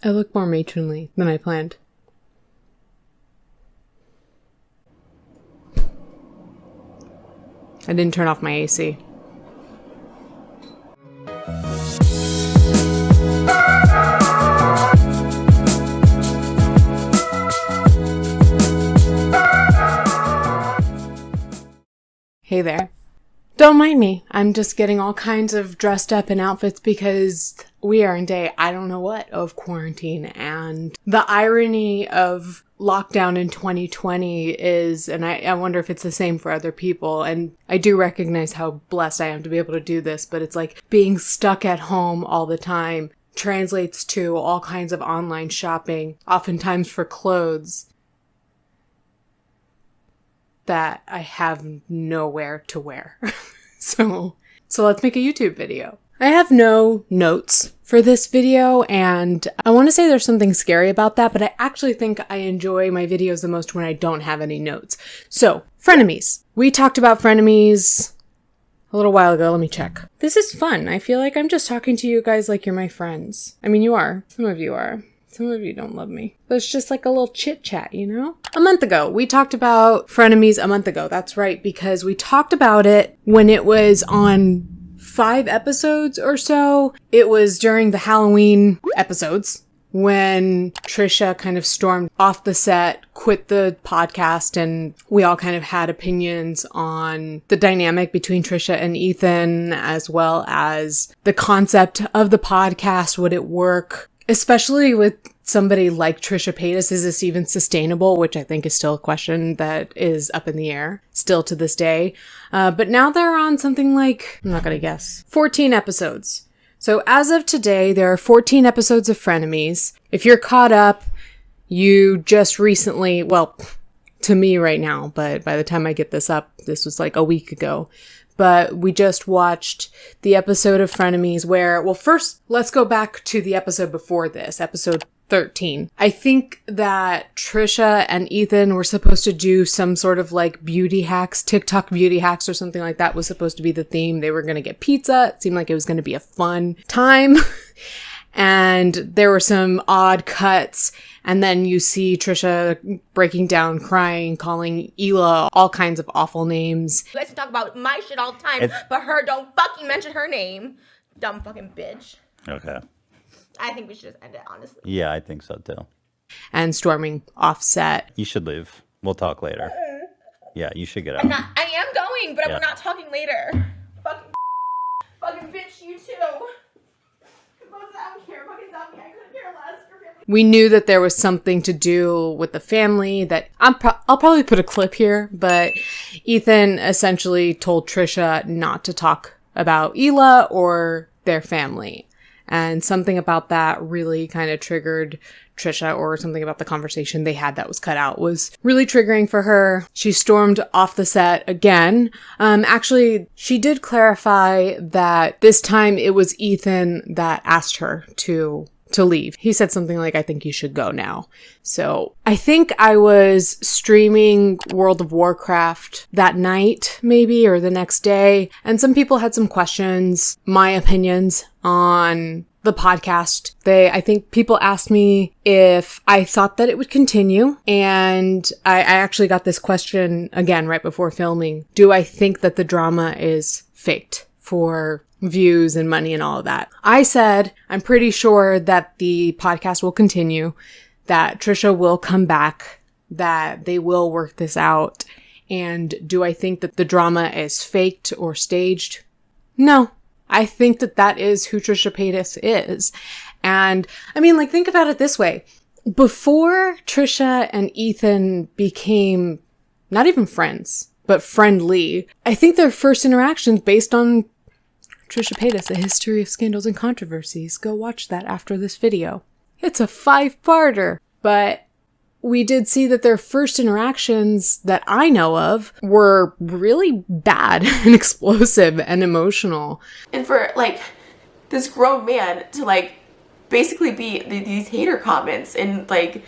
I look more matronly than I planned. I didn't turn off my AC. Hey there. Don't mind me. I'm just getting all kinds of dressed up in outfits because we are in day I don't know what of quarantine. And the irony of lockdown in 2020 is, and I wonder if it's the same for other people, and I do recognize how blessed I am to be able to do this, but it's like being stuck at home all the time translates to all kinds of online shopping, oftentimes for clothes that I have nowhere to wear. So let's make a YouTube video. I have no notes for this video, and I want to say there's something scary about that, but I actually think I enjoy my videos the most when I don't have any notes. So, Frenemies. We talked about Frenemies a little while ago. Let me check. This is fun. I feel like I'm just talking to you guys like you're my friends. I mean, you are. Some of you are. Some of you don't love me. But it's just like a little chit chat, you know? A month ago, we talked about Frenemies a month ago. That's right, because we talked about it when it was on 5 episodes or so. It was during the Halloween episodes when Trisha kind of stormed off the set, quit the podcast, and we all kind of had opinions on the dynamic between Trisha and Ethan, as well as the concept of the podcast. Would it work? Especially with somebody like Trisha Paytas, is this even sustainable? Which I think is still a question that is up in the air, still to this day. But now they're on something like, I'm not going to guess, 14 episodes. So as of today, there are 14 episodes of Frenemies. If you're caught up, you just recently, well, to me right now, but by the time I get this up, this was like a week ago. But we just watched the episode of Frenemies where, well, first, let's go back to the episode before this, episode 13. I think that Trisha and Ethan were supposed to do some sort of like beauty hacks, TikTok beauty hacks or something like that was supposed to be the theme. They were going to get pizza. It seemed like it was going to be a fun time. And there were some odd cuts. And then you see Trisha breaking down, crying, calling Hila all kinds of awful names. You guys can talk about my shit all the time, but her, don't fucking mention her name. Dumb fucking bitch. Okay. I think we should just end it, honestly. Yeah, I think so too. And storming off set. You should leave. We'll talk later. Yeah, you should get out. I am going, but Yeah. we're not talking later. Fucking bitch, you too. I don't care. Fucking dummy. I couldn't care less. We knew that there was something to do with the family that I'll probably put a clip here, but Ethan essentially told Trisha not to talk about Hila or their family. And something about that really kind of triggered Trisha, or something about the conversation they had that was cut out was really triggering for her. She stormed off the set again. Actually, she did clarify that this time it was Ethan that asked her to leave. He said something like, I think you should go now. So I think I was streaming World of Warcraft that night, maybe, or the next day. And some people had some questions, my opinions on the podcast. I think people asked me if I thought that it would continue. And I actually got this question again right before filming. Do I think that the drama is faked for views and money and all of that? I said, I'm pretty sure that the podcast will continue, that Trisha will come back, that they will work this out. And do I think that the drama is faked or staged? No. I think that that is who Trisha Paytas is. And I mean, like, think about it this way. Before Trisha and Ethan became not even friends, but friendly, I think their first interactions based on Trisha Paytas, A History of Scandals and Controversies. Go watch that after this video. It's a 5-parter. But we did see that their first interactions that I know of were really bad and explosive and emotional. And for, like, this grown man to, like, basically be these hater comments and, like,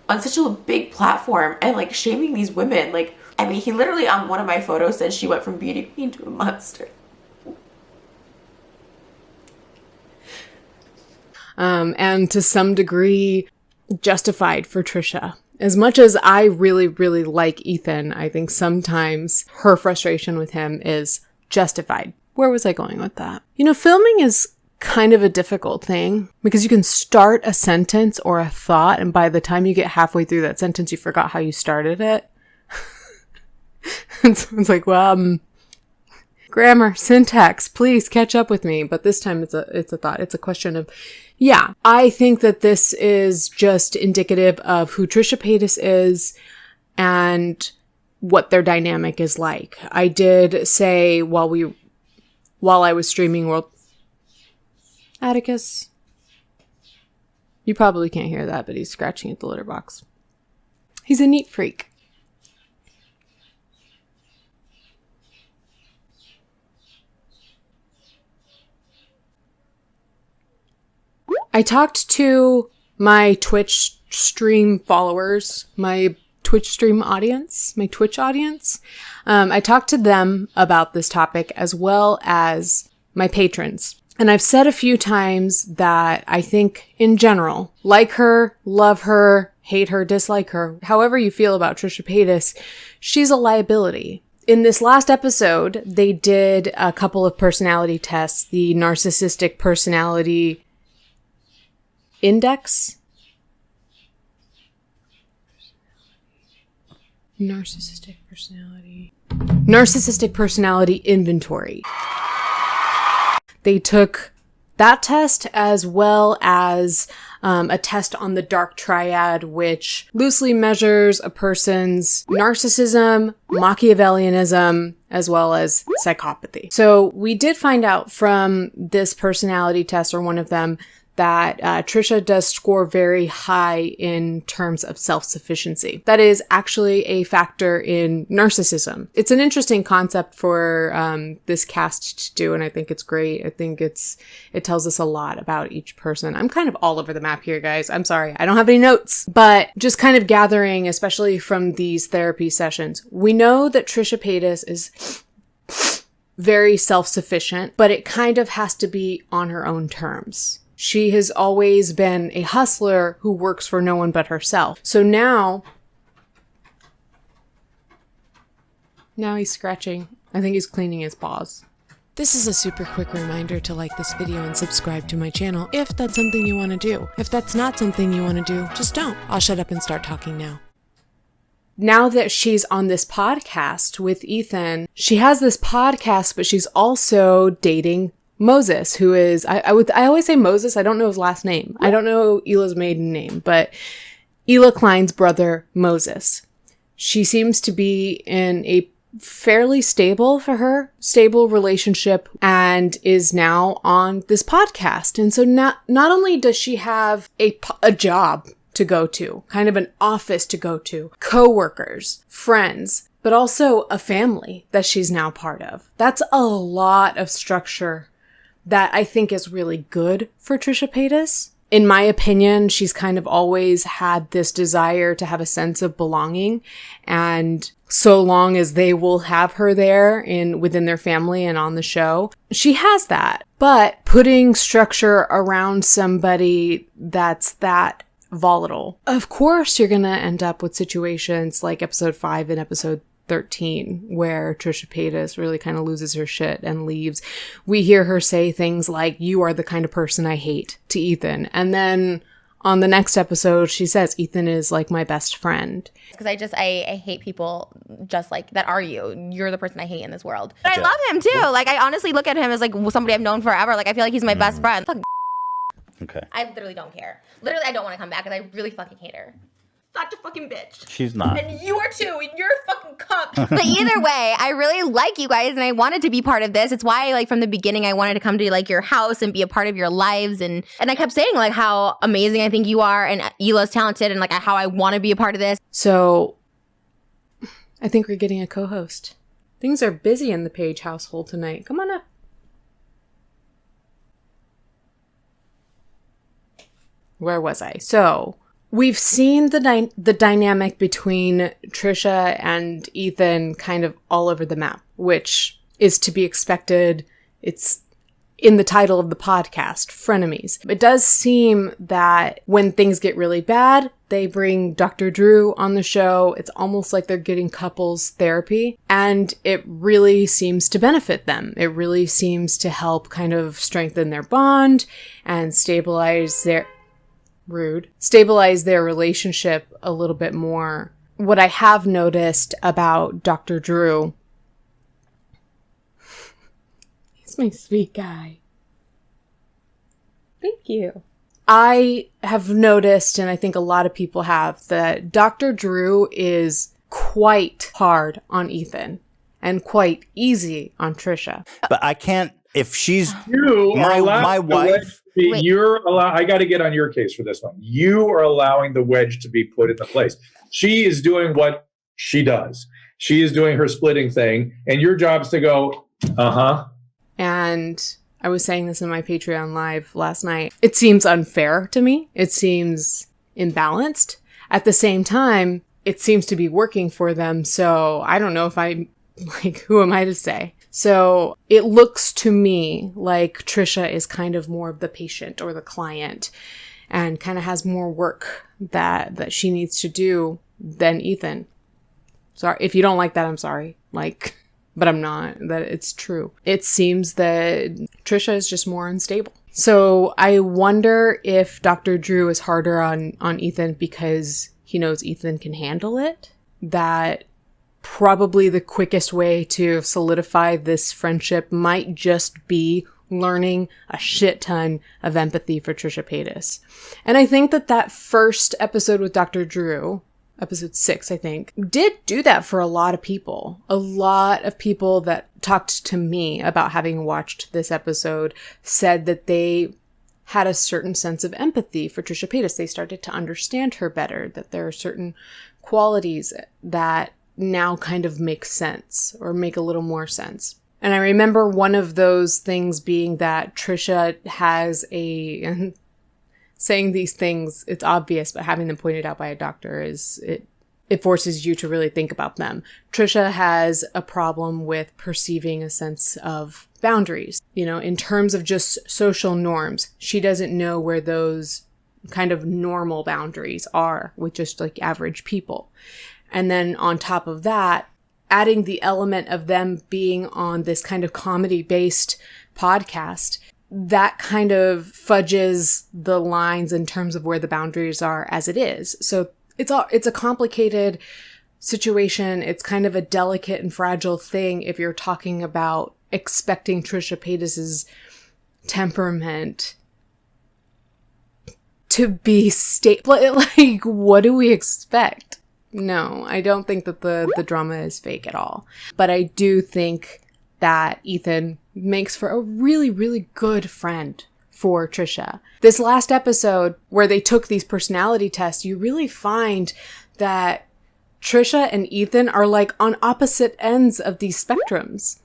on such a big platform and, like, shaming these women. Like, I mean, he literally on one of my photos said she went from beauty queen to a monster. and to some degree justified for Trisha. As much as I really, really like Ethan, I think sometimes her frustration with him is justified. Where was I going with that? You know, filming is kind of a difficult thing because you can start a sentence or a thought, and by the time you get halfway through that sentence, you forgot how you started it. And so it's like, well, grammar, syntax, please catch up with me. But this time it's a thought. It's a question of, yeah, I think that this is just indicative of who Trisha Paytas is and what their dynamic is like. I did say while I was streaming Atticus. You probably can't hear that, but he's scratching at the litter box. He's a neat freak. I talked to my Twitch stream followers, my Twitch stream audience, my Twitch audience. I talked to them about this topic as well as my patrons. And I've said a few times that I think in general, like her, love her, hate her, dislike her, however you feel about Trisha Paytas, she's a liability. In this last episode, they did a couple of personality tests, the narcissistic personality index. Narcissistic personality inventory. They took that test as well as a test on the dark triad, which loosely measures a person's narcissism, Machiavellianism, as well as psychopathy. So we did find out from this personality test, or one of them, that Trisha does score very high in terms of self-sufficiency. That is actually a factor in narcissism. It's an interesting concept for this cast to do, and I think it's great. I think it tells us a lot about each person. I'm kind of all over the map here, guys. I'm sorry. I don't have any notes, but just kind of gathering, especially from these therapy sessions. We know that Trisha Paytas is very self-sufficient, but it kind of has to be on her own terms. She has always been a hustler who works for no one but herself. So now he's scratching. I think he's cleaning his paws. This is a super quick reminder to like this video and subscribe to my channel if that's something you want to do. If that's not something you want to do, just don't. I'll shut up and start talking now. Now that she's on this podcast with Ethan, she has this podcast, but she's also dating Moses, who is, I always say Moses. I don't know his last name. I don't know Hila's maiden name, but Hila Klein's brother, Moses. She seems to be in a fairly stable relationship and is now on this podcast. And so not only does she have a job to go to, kind of an office to go to, coworkers, friends, but also a family that she's now part of. That's a lot of structure that I think is really good for Trisha Paytas. In my opinion, she's kind of always had this desire to have a sense of belonging, and so long as they will have her there within their family and on the show, she has that. But putting structure around somebody that's that volatile, of course you're gonna end up with situations like episode 5 and episode 13, where Trisha Paytas really kind of loses her shit and leaves. We hear her say things like, "You are the kind of person I hate," to Ethan. And then on the next episode, she says, "Ethan is like my best friend." Because I hate people just like that are you. You're the person I hate in this world. But I love him too. Like, I honestly look at him as like somebody I've known forever. Like, I feel like he's my best friend. Okay. I literally don't care. Literally, I don't want to come back because I really fucking hate her. Such a fucking bitch. She's not. And you are too, and you're a fucking cunt. But either way, I really like you guys, and I wanted to be part of this. It's why, like, from the beginning, I wanted to come to, like, your house and be a part of your lives. And I kept saying, like, how amazing I think you are, and Hila's talented, and, like, how I want to be a part of this. So I think we're getting a co-host. Things are busy in the Page household tonight. Come on up. Where was I? So we've seen the dynamic between Trisha and Ethan kind of all over the map, which is to be expected. It's in the title of the podcast, Frenemies. It does seem that when things get really bad, they bring Dr. Drew on the show. It's almost like they're getting couples therapy, and it really seems to benefit them. It really seems to help kind of strengthen their bond and stabilize their relationship a little bit more. What I have noticed about Dr. Drew, he's my sweet guy. Thank you. I have noticed, and I think a lot of people have, that Dr. Drew is quite hard on Ethan and quite easy on Trisha. But I can't, if she's my wife. I got to get on your case for this one. You are allowing the wedge to be put into place. She is doing what she does. She is doing her splitting thing, and your job is to go, And I was saying this in my Patreon live last night. It seems unfair to me. It seems imbalanced. At the same time, it seems to be working for them. So I don't know if who am I to say? So it looks to me like Trisha is kind of more of the patient or the client and kind of has more work that she needs to do than Ethan. Sorry, if you don't like that, I'm sorry. But I'm not. That it's true. It seems that Trisha is just more unstable. So I wonder if Dr. Drew is harder on Ethan because he knows Ethan can handle it. That probably the quickest way to solidify this friendship might just be learning a shit ton of empathy for Trisha Paytas. And I think that first episode with Dr. Drew, episode 6, I think, did do that for a lot of people. A lot of people that talked to me about having watched this episode said that they had a certain sense of empathy for Trisha Paytas. They started to understand her better, that there are certain qualities that now kind of make sense or make a little more sense. And I remember one of those things being that Trisha has and saying these things, it's obvious, but having them pointed out by a doctor it forces you to really think about them. Trisha has a problem with perceiving a sense of boundaries, in terms of just social norms. She doesn't know where those kind of normal boundaries are with just like average people. And then on top of that, adding the element of them being on this kind of comedy-based podcast, that kind of fudges the lines in terms of where the boundaries are as it is. So it's a complicated situation. It's kind of a delicate and fragile thing if you're talking about expecting Trisha Paytas's temperament to be stable. Like, what do we expect? No, I don't think that the drama is fake at all. But I do think that Ethan makes for a really, really good friend for Trisha. This last episode where they took these personality tests, you really find that Trisha and Ethan are like on opposite ends of these spectrums.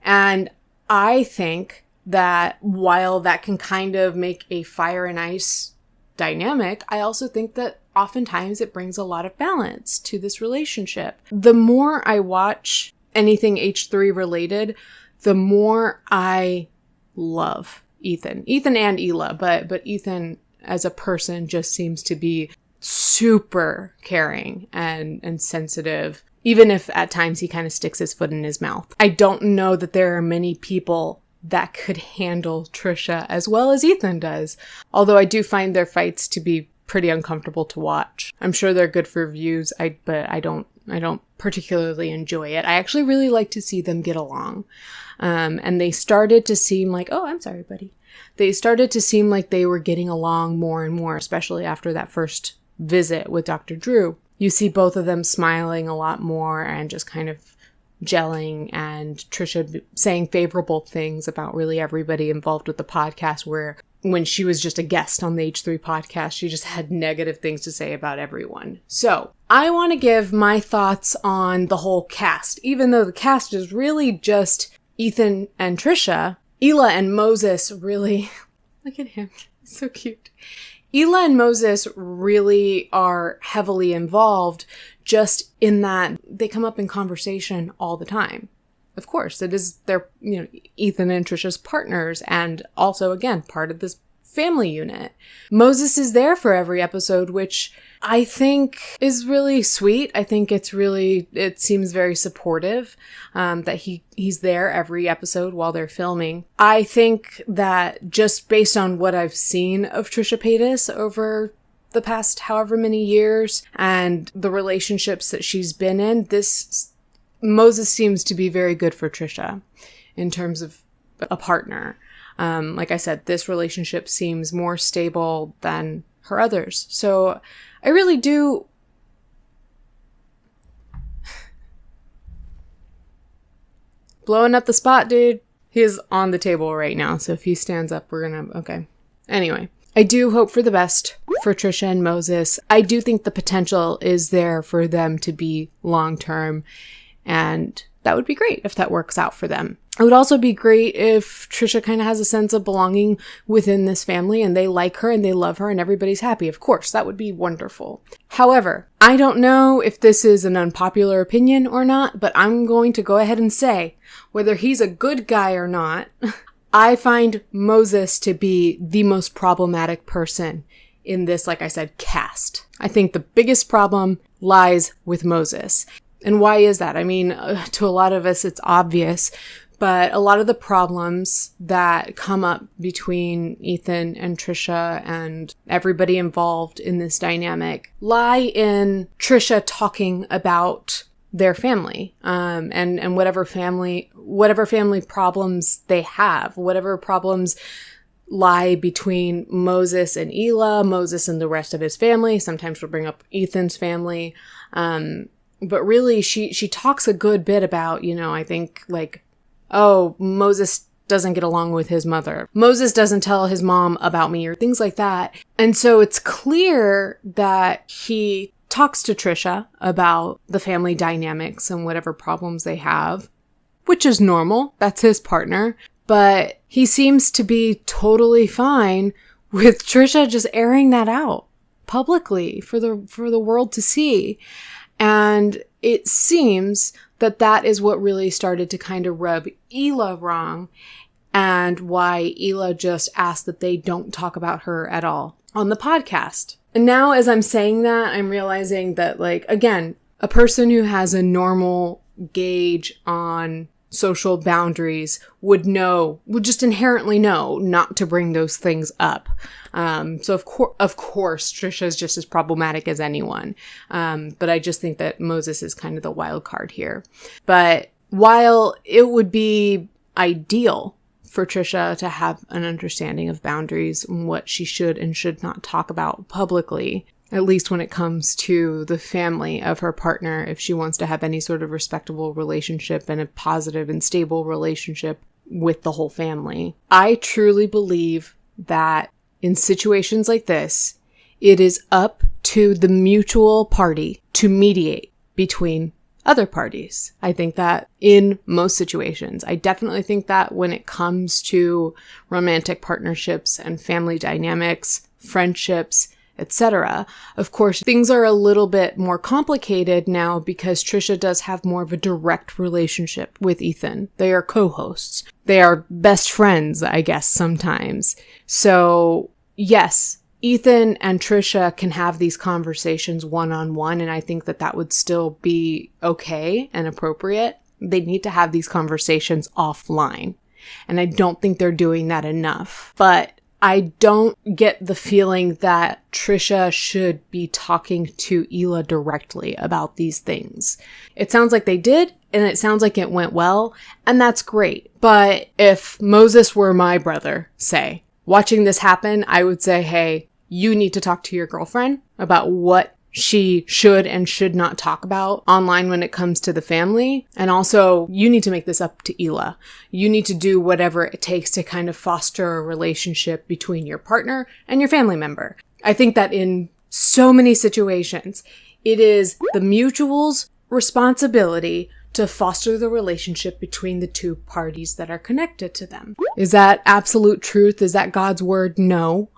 And I think that while that can kind of make a fire and ice dynamic, I also think that oftentimes it brings a lot of balance to this relationship. The more I watch anything H3 related, the more I love Ethan and Hila, but Ethan as a person just seems to be super caring and sensitive, even if at times he kind of sticks his foot in his mouth. I don't know that there are many people that could handle Trisha as well as Ethan does, although I do find their fights to be pretty uncomfortable to watch. I'm sure they're good for views, but I don't particularly enjoy it. I actually really like to see them get along. And they started to seem like, oh, I'm sorry, buddy. They started to seem like they were getting along more and more, especially after that first visit with Dr. Drew. You see both of them smiling a lot more and just kind of gelling, and Trisha saying favorable things about really everybody involved with the podcast, where when she was just a guest on the H3 podcast, she just had negative things to say about everyone. So I want to give my thoughts on the whole cast. Even though the cast is really just Ethan and Trisha, Hila and Moses really, look at him, he's so cute. Hila and Moses really are heavily involved, just in that they come up in conversation all the time. of course, it is their, Ethan and Trisha's partners, and also, again, part of this family unit. Moses is there for every episode, which I think is really sweet. I think it seems very supportive, that he's there every episode while they're filming. I think that just based on what I've seen of Trisha Paytas over the past however many years and the relationships that she's been in, Moses seems to be very good for Trisha in terms of a partner. Like I said, this relationship seems more stable than her others. So I really do. Blowing up the spot, dude. He is on the table right now. So if he stands up, okay. Anyway, I do hope for the best for Trisha and Moses. I do think the potential is there for them to be long-term, and that would be great if that works out for them. It would also be great if Trisha kind of has a sense of belonging within this family and they like her and they love her and everybody's happy. Of course, that would be wonderful. However, I don't know if this is an unpopular opinion or not, but I'm going to go ahead and say, whether he's a good guy or not, I find Moses to be the most problematic person in this, like I said, cast. I think the biggest problem lies with Moses. And why is that? I mean, to a lot of us, it's obvious. But a lot of the problems that come up between Ethan and Trisha and everybody involved in this dynamic lie in Trisha talking about their family, and whatever family problems they have, whatever problems lie between Moses and Hila, Moses and the rest of his family. Sometimes we'll bring up Ethan's family. But really, she talks a good bit about, I think, like, oh, Moses doesn't get along with his mother. Moses doesn't tell his mom about me, or things like that. And so it's clear that he talks to Trisha about the family dynamics and whatever problems they have, which is normal. That's his partner. But he seems to be totally fine with Trisha just airing that out publicly for the world to see. And it seems that is what really started to kind of rub Hila wrong, and why Hila just asked that they don't talk about her at all on the podcast. And now as I'm saying that, I'm realizing that, like, again, a person who has a normal gauge on social boundaries would just inherently know not to bring those things up. So of course, Trisha is just as problematic as anyone. But I just think that Moses is kind of the wild card here. But while it would be ideal for Trisha to have an understanding of boundaries and what she should and should not talk about publicly, at least when it comes to the family of her partner, if she wants to have any sort of respectable relationship and a positive and stable relationship with the whole family, I truly believe that in situations like this, it is up to the mutual party to mediate between other parties. I think that in most situations. I definitely think that when it comes to romantic partnerships and family dynamics, friendships, etc. Of course, things are a little bit more complicated now because Trisha does have more of a direct relationship with Ethan. They are co-hosts. They are best friends, I guess, sometimes. So, yes, Ethan and Trisha can have these conversations one-on-one, and I think that would still be okay and appropriate. They need to have these conversations offline, and I don't think they're doing that enough. But I don't get the feeling that Trisha should be talking to Hila directly about these things. It sounds like they did, and it sounds like it went well, and that's great. But if Moses were my brother, say, watching this happen, I would say, hey, you need to talk to your girlfriend about what she should and should not talk about online when it comes to the family. And also, you need to make this up to Hila. You need to do whatever it takes to kind of foster a relationship between your partner and your family member. I think that in so many situations, it is the mutual's responsibility to foster the relationship between the two parties that are connected to them. Is that absolute truth? Is that God's word? No.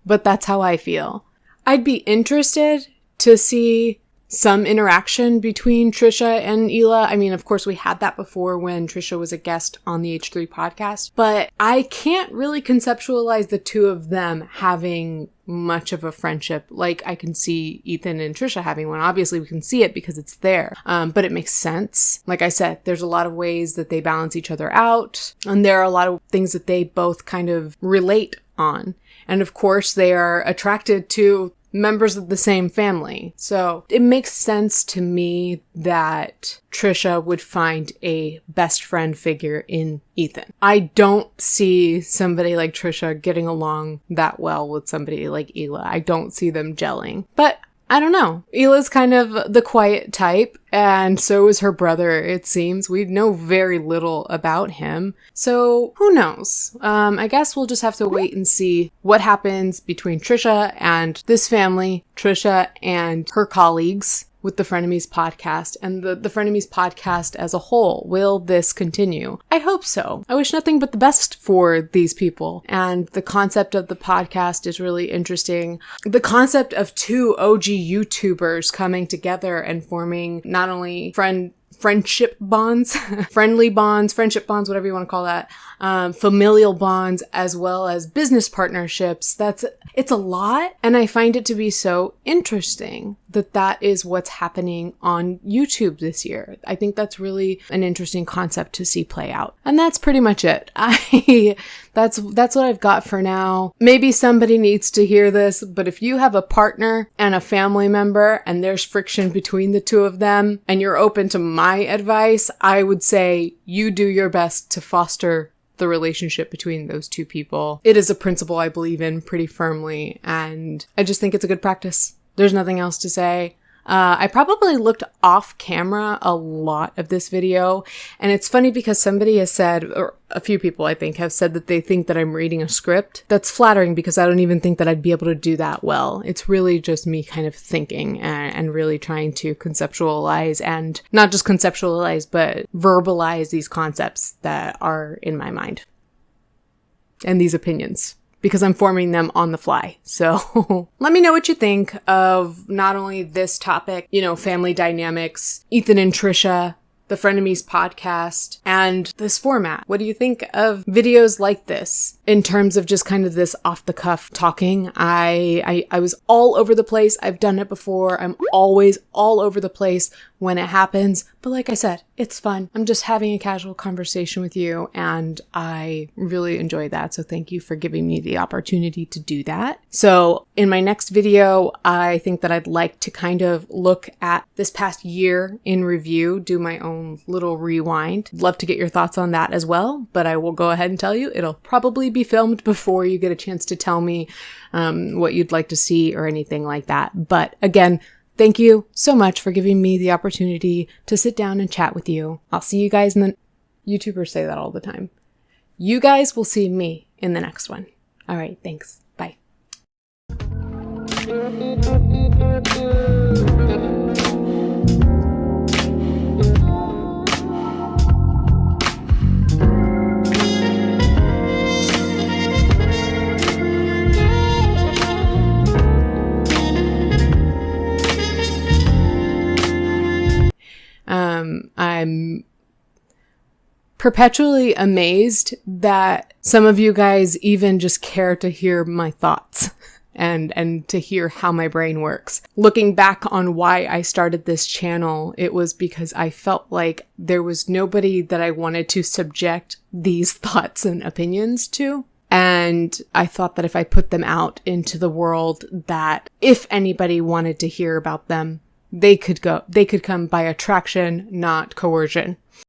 But that's how I feel. I'd be interested to see some interaction between Trisha and Hila. I mean, of course, we had that before when Trisha was a guest on the H3 podcast, but I can't really conceptualize the two of them having much of a friendship like I can see Ethan and Trisha having one. Obviously, we can see it because it's there, but it makes sense. Like I said, there's a lot of ways that they balance each other out, and there are a lot of things that they both kind of relate on. And of course, they are attracted to members of the same family. So it makes sense to me that Trisha would find a best friend figure in Ethan. I don't see somebody like Trisha getting along that well with somebody like Hila. I don't see them gelling. But I don't know. Hila's kind of the quiet type, and so is her brother, it seems. We know very little about him. So who knows? I guess we'll just have to wait and see what happens between Trisha and this family, Trisha and her colleagues with the Frenemies Podcast and the Frenemies Podcast as a whole. Will this continue? I hope so. I wish nothing but the best for these people. And the concept of the podcast is really interesting. The concept of two OG YouTubers coming together and forming not only friendship bonds, friendship bonds, whatever you want to call that, familial bonds, as well as business partnerships. It's a lot. And I find it to be so interesting that is what's happening on YouTube this year. I think that's really an interesting concept to see play out. And that's pretty much it. That's what I've got for now. Maybe somebody needs to hear this, but if you have a partner and a family member and there's friction between the two of them and you're open to my advice, I would say you do your best to foster the relationship between those two people. It is a principle I believe in pretty firmly, and I just think it's a good practice. There's nothing else to say. I probably looked off camera a lot of this video, and it's funny because somebody has said, or a few people I think have said that they think that I'm reading a script. That's flattering because I don't even think that I'd be able to do that well. It's really just me kind of thinking and really trying to conceptualize, and not just conceptualize, but verbalize these concepts that are in my mind and these opinions, because I'm forming them on the fly. So let me know what you think of not only this topic, family dynamics, Ethan and Trisha, the Frenemies Podcast, and this format. What do you think of videos like this in terms of just kind of this off the cuff talking? I was all over the place. I've done it before. I'm always all over the place when it happens. But like I said, it's fun. I'm just having a casual conversation with you, and I really enjoy that. So thank you for giving me the opportunity to do that. So in my next video, I think that I'd like to kind of look at this past year in review, do my own little rewind. Love to get your thoughts on that as well, but I will go ahead and tell you, it'll probably be filmed before you get a chance to tell me what you'd like to see or anything like that. But again, thank you so much for giving me the opportunity to sit down and chat with you. I'll see you guys in the... YouTubers say that all the time. You guys will see me in the next one. All right, thanks. Bye. I'm perpetually amazed that some of you guys even just care to hear my thoughts and to hear how my brain works. Looking back on why I started this channel, it was because I felt like there was nobody that I wanted to subject these thoughts and opinions to. And I thought that if I put them out into the world, that if anybody wanted to hear about them, they could come by attraction, not coercion.